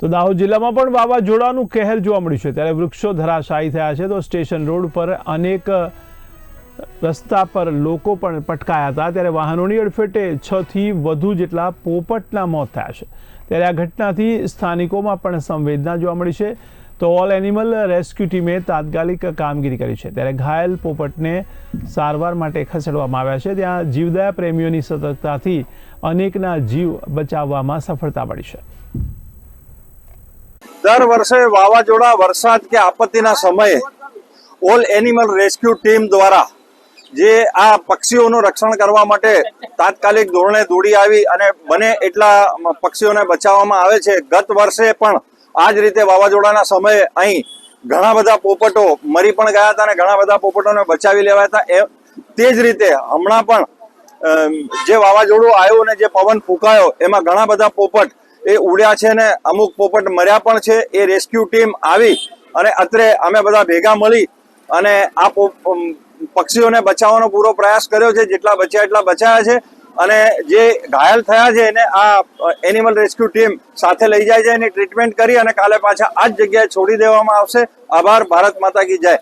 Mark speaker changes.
Speaker 1: તો દાહોદ જિલ્લામાં પણ વાવાઝોડાનું કહેર જોવા મળ્યું છે, ત્યારે વૃક્ષો ધરાશાયી થયા છે. તો સ્ટેશન રોડ પર અનેક રસ્તા પર લોકો પણ પટકાયા હતા, ત્યારે વાહનોની અડફેટે 6 થી વધુ જેટલા પોપટના મોત થયા છે. ત્યારે આ ઘટનાથી સ્થાનિકોમાં પણ સંવેદના જોવા મળી છે. તો ઓલ એનિમલ રેસ્ક્યુ ટીમે તાત્કાલિક કામગીરી કરી છે, ત્યારે ઘાયલ પોપટને સારવાર માટે ખસેડવામાં આવ્યા છે. ત્યાં જીવદયા પ્રેમીઓની સતર્કતાથી અનેકના જીવ બચાવવામાં સફળતા મળી છે.
Speaker 2: દર વર્ષે વાવાઝોડા, વરસાદ કે આપત્તિના સમયે ઓલ એનિમલ રેસ્ક્યુ ટીમ દ્વારા જે આ પક્ષીઓનું રક્ષણ કરવા માટે તાત્કાલિક ધોરણે દોડી આવી અને બને એટલા પક્ષીઓને બચાવવામાં આવે છે. ગત વર્ષે પણ આ જ રીતે વાવાઝોડાના સમયે અહીં ઘણા બધા પોપટો મરી પણ ગયા હતા અને ઘણા બધા પોપટોને બચાવી લેવાયા હતા. તે જ રીતે હમણાં પણ જે વાવાઝોડું આવ્યું અને જે પવન ફૂંકાયો એમાં ઘણા બધા પોપટ એ ઉડ્યા છે ને અમુક પોપટ મર્યા પણ છે. એ રેસ્ક્યુ ટીમ આવી અને અત્રે અમે બધા ભેગા મળી અને આ પક્ષીઓને બચાવવાનો પૂરો પ્રયાસ કર્યો છે. જેટલા બચ્યા એટલા બચાયા છે અને જે ઘાયલ થયા છે એને આ એનિમલ રેસ્ક્યુ ટીમ સાથે લઈ જાય છે, એની ટ્રીટમેન્ટ કરી અને કાલે પાછા આ જ જગ્યાએ છોડી દેવામાં આવશે. આભાર. ભારત માતા કી જય.